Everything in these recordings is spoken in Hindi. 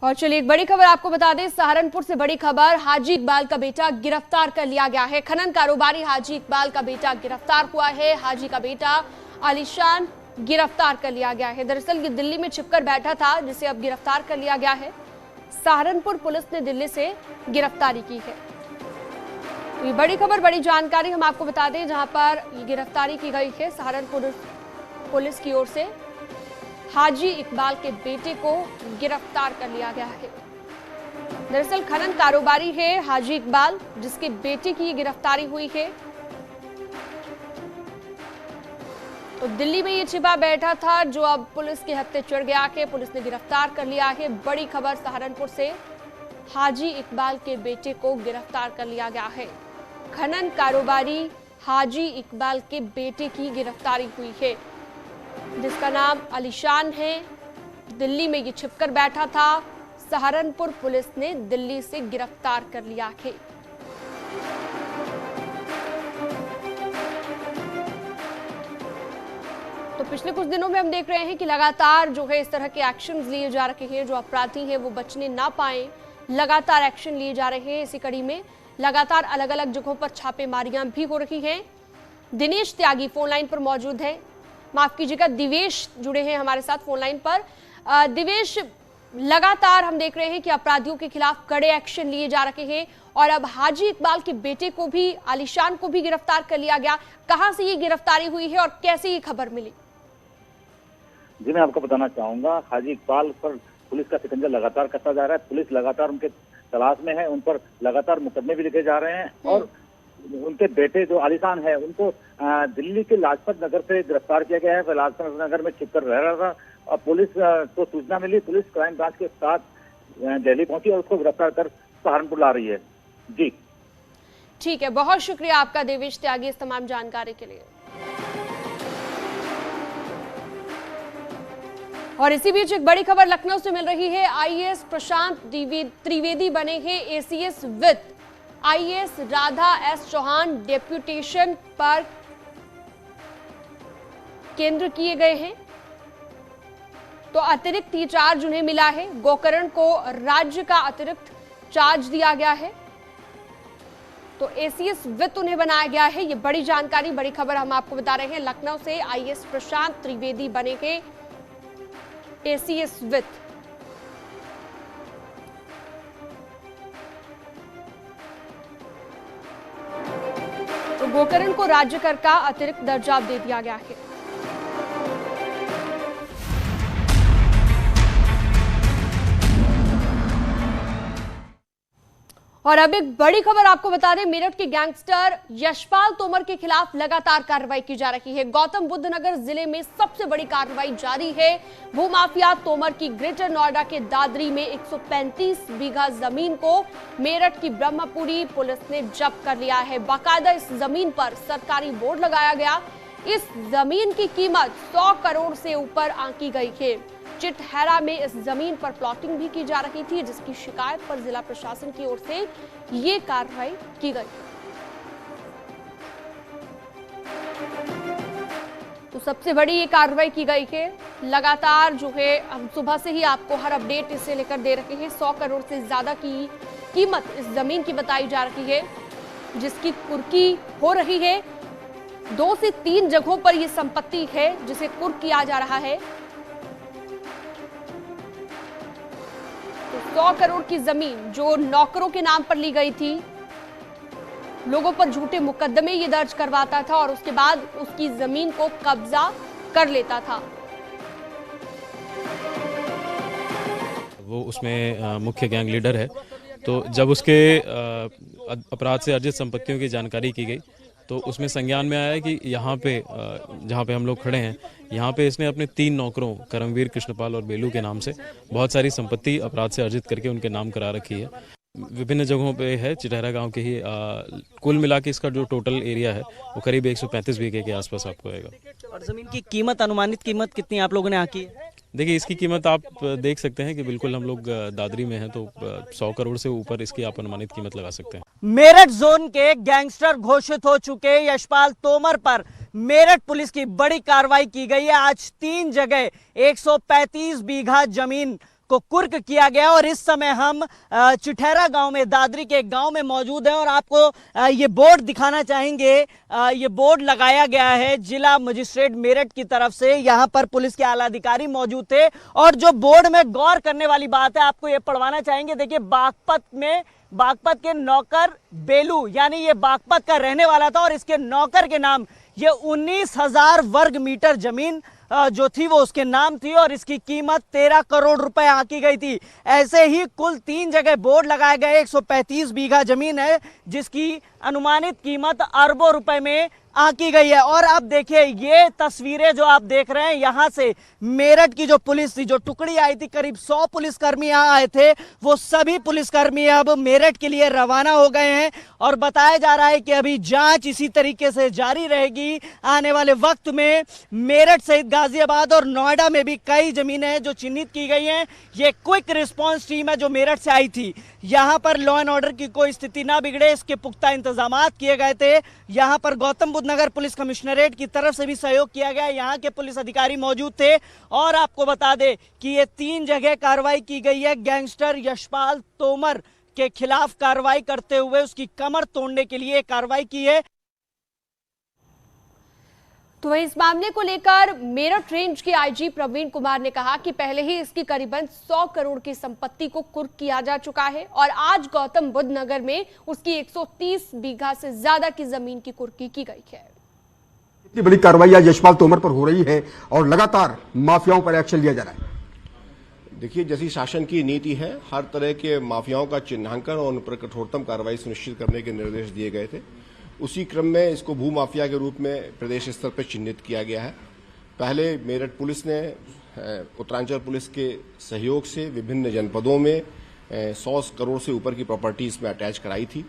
और चलिए एक बड़ी खबर आपको बता दें, सहारनपुर से बड़ी खबर, हाजी इकबाल का बेटा गिरफ्तार कर लिया गया है। खनन कारोबारी हाजी इकबाल का बेटा गिरफ्तार हुआ है। हाजी का बेटा आलिशान गिरफ्तार कर लिया गया है। दरअसल ये दिल्ली में छिपकर बैठा था, जिसे अब गिरफ्तार कर लिया गया है। सहारनपुर पुलिस ने दिल्ली से गिरफ्तारी की है। तो ये बड़ी खबर, बड़ी जानकारी हम आपको बता दें, जहां पर ये गिरफ्तारी की गई है सहारनपुर पुलिस की ओर से। हाजी इकबाल के बेटे को गिरफ्तार कर लिया गया है। दरअसल खनन कारोबारी है हाजी इकबाल, जिसके बेटे की गिरफ्तारी हुई है। तो दिल्ली में ये छिपा बैठा था, जो अब पुलिस के हत्थे चढ़ गया है। पुलिस ने गिरफ्तार कर लिया है। बड़ी खबर सहारनपुर से, हाजी इकबाल के बेटे को गिरफ्तार कर लिया गया है। खनन कारोबारी हाजी इकबाल के बेटे की गिरफ्तारी हुई है, जिसका नाम आलिशान है। दिल्ली में ये छिपकर बैठा था। सहारनपुर पुलिस ने दिल्ली से गिरफ्तार कर लिया है। तो पिछले कुछ दिनों में हम देख रहे हैं कि लगातार जो है इस तरह के एक्शंस लिए जा रहे हैं। जो अपराधी हैं वो बचने ना पाए, लगातार एक्शन लिए जा रहे हैं। इसी कड़ी में लगातार अलग अलग जगहों पर छापेमारियां भी हो रही हैं। दिनेश त्यागी फोन लाइन पर मौजूद है, माफ कीजिएगा दिवेश जुड़े हैं हमारे साथ फोन लाइन पर। दिवेश, लगातार हम देख रहे हैं कि अपराधियों के खिलाफ कड़े एक्शन लिए जा रहे हैं और अब हाजी इकबाल के बेटे को भी, आलिशान को भी गिरफ्तार कर लिया गया। कहां से ये गिरफ्तारी हुई है और कैसे ये खबर मिली? जी, मैं आपको बताना चाहूंगा, हाजी इकबाल पर पुलिस का शिकंजा लगातार कसता जा रहा है। पुलिस लगातार उनके तलाश में है, उन पर लगातार मुकदमे भी लिखे जा रहे हैं और उनके बेटे जो आलिशान है, उनको दिल्ली के लाजपत नगर से गिरफ्तार किया गया है। वह लाजपत नगर में छिपकर रह रहा था और पुलिस को सूचना मिली। पुलिस क्राइम ब्रांच के साथ दिल्ली पहुंची और उसको गिरफ्तार कर सहारनपुर ला रही है। जी ठीक है, बहुत शुक्रिया आपका देवेश त्यागी इस तमाम जानकारी के लिए। और इसी बीच एक बड़ी खबर लखनऊ से मिल रही है। आईएएस प्रशांत त्रिवेदी बने हैं एसीएस वित्त। IAS Radha S Chauhan deputation पर केंद्र किए गए हैं। तो अतिरिक्त ये चार्ज उन्हें मिला है। गोकर्ण को राज्य का अतिरिक्त चार्ज दिया गया है, तो एसीएस वित्त उन्हें बनाया गया है। ये बड़ी जानकारी, बड़ी खबर हम आपको बता रहे हैं। लखनऊ से आईएएस प्रशांत त्रिवेदी बने हैं एसीएस वित्त। तो गोकर्ण को राज्य कर का अतिरिक्त दर्जा दे दिया गया है। और अब एक बड़ी खबर आपको बता दें, मेरठ के गैंगस्टर यशपाल तोमर के खिलाफ लगातार कार्रवाई की जा रही है। गौतम बुद्ध नगर जिले में सबसे बड़ी कार्रवाई जारी है। भूमाफिया तोमर की ग्रेटर नोएडा के दादरी में 135 बीघा जमीन को मेरठ की ब्रह्मपुरी पुलिस ने जब्त कर लिया है। बाकायदा इस जमीन पर सरकारी बोर्ड लगाया गया। इस जमीन की कीमत 100 करोड़ से ऊपर आंकी गई है। चिटहरा में इस जमीन पर प्लॉटिंग भी की जा रही थी, जिसकी शिकायत पर जिला प्रशासन की ओर से ये कार्रवाई की गई। तो सबसे बड़ी ये कार्रवाई की गई है। लगातार जो है हम सुबह से ही आपको हर अपडेट इसे लेकर दे रहे हैं। 100 करोड़ से ज्यादा की कीमत इस जमीन की बताई जा रही है, जिसकी कुर्की हो रही है। 2 से 3 जगहों पर यह संपत्ति है जिसे कुर्क किया जा रहा है। 100 करोड़ की जमीन जो नौकरों के नाम पर ली गई थी, लोगों पर झूठे मुकदमे ये दर्ज करवाता था और उसके बाद उसकी जमीन को कब्जा कर लेता था। वो उसमें मुख्य गैंग लीडर है। तो जब उसके अपराध से अर्जित संपत्तियों की जानकारी की गई, तो उसमें संज्ञान में आया कि यहाँ पे जहाँ पे हम लोग खड़े हैं, यहाँ पे इसने अपने 3 नौकरों करमवीर, कृष्णपाल और बेलू के नाम से बहुत सारी संपत्ति अपराध से अर्जित करके उनके नाम करा रखी है। विभिन्न जगहों पे है, चिटहरा गांव के ही कुल मिला के इसका जो टोटल एरिया है वो करीब 135 बीघे के आसपास आपको आएगा। और जमीन की कीमत, अनुमानित कीमत कितनी आप लोगों ने आंकी है? देखिए, इसकी कीमत आप देख सकते हैं कि बिल्कुल हम लोग दादरी में हैं, तो 100 करोड़ से ऊपर इसकी आप अनुमानित कीमत लगा सकते हैं। मेरठ जोन के गैंगस्टर घोषित हो चुके यशपाल तोमर पर मेरठ पुलिस की बड़ी कार्रवाई की गई है। आज 3 जगह 135 बीघा जमीन उसको कुर्क किया गया। और इस समय हम चिठैरा गांव में, दादरी के एक गांव में मौजूद हैं और आपको ये बोर्ड दिखाना चाहेंगे। ये बोर्ड लगाया गया है जिला मजिस्ट्रेट मेरठ की तरफ से। यहाँ पर पुलिस के आला अधिकारी मौजूद थे और जो बोर्ड में गौर करने वाली बात है आपको ये पढ़वाना चाहेंगे। देखिए, बागपत के नौकर बेलू, यानी ये बागपत का रहने वाला था और इसके नौकर के नाम ये 19,000 वर्ग मीटर जमीन जो थी वो उसके नाम थी और इसकी कीमत 13 करोड़ रुपए आंकी गई थी। ऐसे ही कुल 3 जगह बोर्ड लगाए गए। 135 बीघा जमीन है जिसकी अनुमानित कीमत अरबों रुपए में आंकी गई है। और अब देखिए, ये तस्वीरें जो आप देख रहे हैं, यहां से मेरठ की जो पुलिस थी, जो टुकड़ी आई थी, करीब 100 पुलिसकर्मी यहां आए थे, वो सभी पुलिसकर्मी अब मेरठ के लिए रवाना हो गए हैं। और बताया जा रहा है कि अभी जांच इसी तरीके से जारी रहेगी। आने वाले वक्त में मेरठ सहित गाजियाबाद और नोएडा में भी कई जमीनें हैं जो चिन्हित की गई हैं। ये क्विक रिस्पॉन्स टीम है जो मेरठ से आई थी। यहां पर लॉ एंड ऑर्डर की कोई स्थिति ना बिगड़े, इसके पुख्ता इंतजाम किए गए थे। यहां पर गौतम बुद्ध नगर पुलिस कमिश्नरेट की तरफ से भी सहयोग किया गया। यहां के पुलिस अधिकारी मौजूद थे। और आपको बता दें कि ये 3 जगह कार्रवाई की गई है। गैंगस्टर यशपाल तोमर के खिलाफ कार्रवाई करते हुए उसकी कमर तोड़ने के लिए कार्रवाई की है। तो वहीं इस मामले को लेकर मेरठ रेंज के आईजी प्रवीण कुमार ने कहा कि पहले ही इसकी करीबन 100 करोड़ की संपत्ति को कुर्क किया जा चुका है और आज गौतम बुद्ध नगर में उसकी 130 बीघा से ज्यादा की जमीन की कुर्की की गई है। इतनी बड़ी कार्रवाई आज यशपाल तोमर पर हो रही है और लगातार माफियाओं पर एक्शन लिया जा रहा है। देखिए, जैसी शासन की नीति है, हर तरह के माफियाओं का चिन्हांकन और उन पर कठोरतम कार्रवाई सुनिश्चित करने के निर्देश दिए गए थे। उसी क्रम में इसको भू माफिया के रूप में प्रदेश स्तर पर चिन्हित किया गया है। पहले मेरठ पुलिस ने उत्तरांचल पुलिस के सहयोग से विभिन्न जनपदों में 100 करोड़ से ऊपर की प्रॉपर्टी इसमें अटैच कराई थी।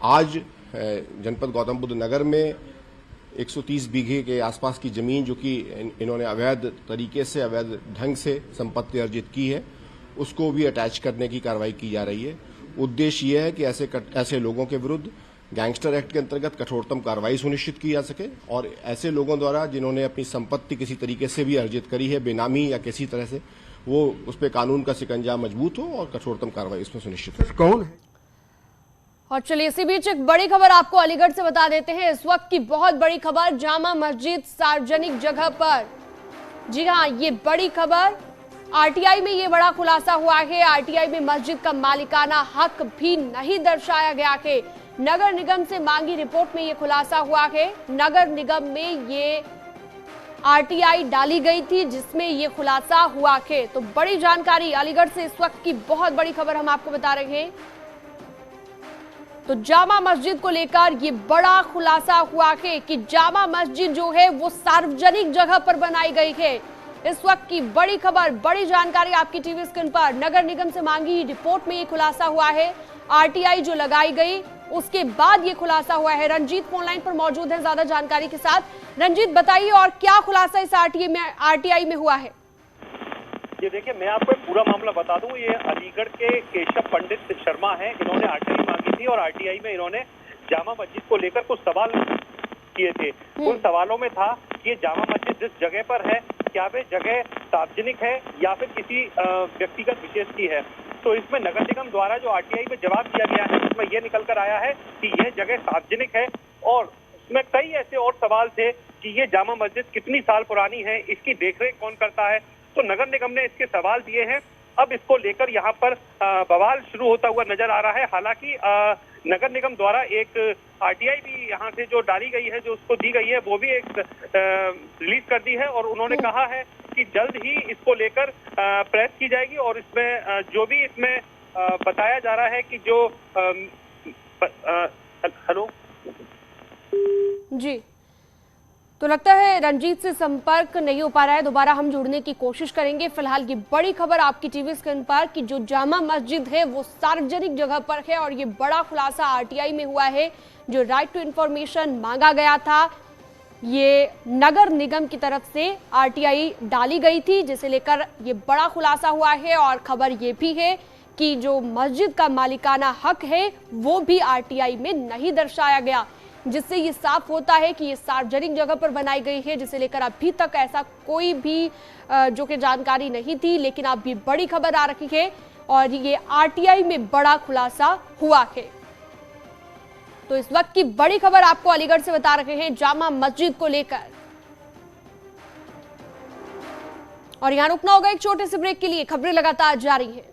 आज जनपद गौतम बुद्ध नगर में 130 बीघे के आसपास की जमीन जो कि इन्होंने अवैध तरीके से, अवैध ढंग से संपत्ति अर्जित की है, उसको भी अटैच करने की कार्रवाई की जा रही है। उद्देश्य यह है कि ऐसे लोगों के विरुद्ध गैंगस्टर एक्ट के अंतर्गत कठोरतम कार्रवाई सुनिश्चित की जा सके और ऐसे लोगों द्वारा जिन्होंने अपनी संपत्ति किसी तरीके से भी अर्जित करी है, बेनामी या किसी तरह से, वो उस पर कानून का शिकंजा मजबूत हो और कठोरतम कार्रवाई उसमें सुनिश्चित हो। कौन है? और चलिए, इसी बीच एक बड़ी खबर आपको अलीगढ़ से बता देते हैं। इस वक्त की बहुत बड़ी खबर, जामा मस्जिद सार्वजनिक जगह पर। जी हाँ, ये बड़ी खबर, आरटीआई में ये बड़ा खुलासा हुआ है। आरटीआई में मस्जिद का मालिकाना हक भी नहीं दर्शाया गया है। नगर निगम से मांगी रिपोर्ट में ये खुलासा हुआ है। नगर निगम में ये आरटीआई डाली गई थी जिसमें ये खुलासा हुआ है। तो बड़ी जानकारी अलीगढ़ से, इस वक्त की बहुत बड़ी खबर हम आपको बता रहे हैं। तो जामा मस्जिद को लेकर ये बड़ा खुलासा हुआ है कि जामा मस्जिद जो है वो सार्वजनिक जगह पर बनाई गई है। इस वक्त की बड़ी खबर, बड़ी जानकारी आपकी टीवी स्क्रीन पर। नगर निगम से मांगी रिपोर्ट में ये खुलासा हुआ है। आरटीआई जो लगाई गई उसके बाद ये खुलासा हुआ है। रंजीत फोन लाइन पर मौजूद है ज्यादा जानकारी के साथ। रंजीत, बताइए और क्या खुलासा इस आरटीआई में हुआ है? ये देखिए, मैं आपको पूरा मामला बता दूं। ये अलीगढ़ के केशव पंडित शर्मा हैं, इन्होंने आरटीआई मांगी थी और आरटीआई में इन्होंने जामा मस्जिद को लेकर कुछ सवाल किए थे। उन सवालों में था कि ये जामा मस्जिद जिस जगह पर है, क्या वे जगह सार्वजनिक है या फिर किसी व्यक्तिगत विशेष की है। तो इसमें नगर निगम द्वारा जो आरटीआई में जवाब दिया गया है उसमें यह निकल कर आया है कि यह जगह सार्वजनिक है। और उसमें कई ऐसे और सवाल थे कि ये जामा मस्जिद कितनी साल पुरानी है, इसकी देखरेख कौन करता है। तो नगर निगम ने इसके सवाल दिए हैं। अब इसको लेकर यहाँ पर बवाल शुरू होता हुआ नजर आ रहा है। हालांकि नगर निगम द्वारा एक आरटीआई भी यहाँ से जो डाली गई है, जो उसको दी गई है, वो भी एक रिलीज कर दी है और उन्होंने कहा है कि जल्द ही इसको लेकर प्रेस की जाएगी और इसमें जो भी इसमें बताया जा रहा है कि जो हेलो जी, तो लगता है रंजीत से संपर्क नहीं हो पा रहा है। दोबारा हम जुड़ने की कोशिश करेंगे। फिलहाल ये बड़ी खबर आपकी टीवी स्क्रीन पर कि जो जामा मस्जिद है वो सार्वजनिक जगह पर है और ये बड़ा खुलासा आरटीआई में हुआ है। जो राइट टू इंफॉर्मेशन मांगा गया था, ये नगर निगम की तरफ से आरटीआई डाली गई थी, जिसे लेकर ये बड़ा खुलासा हुआ है। और खबर ये भी है कि जो मस्जिद का मालिकाना हक है वो भी आरटीआई में नहीं दर्शाया गया। जिससे ये साफ होता है कि ये सार्वजनिक जगह पर बनाई गई है, जिसे लेकर अभी तक ऐसा कोई भी जो कि जानकारी नहीं थी। लेकिन अब ये बड़ी खबर आ रही है और ये आरटीआई में बड़ा खुलासा हुआ है। तो इस वक्त की बड़ी खबर आपको अलीगढ़ से बता रहे हैं जामा मस्जिद को लेकर। और यहां रुकना होगा एक छोटे से ब्रेक के लिए, खबरें लगातार जारी हैं।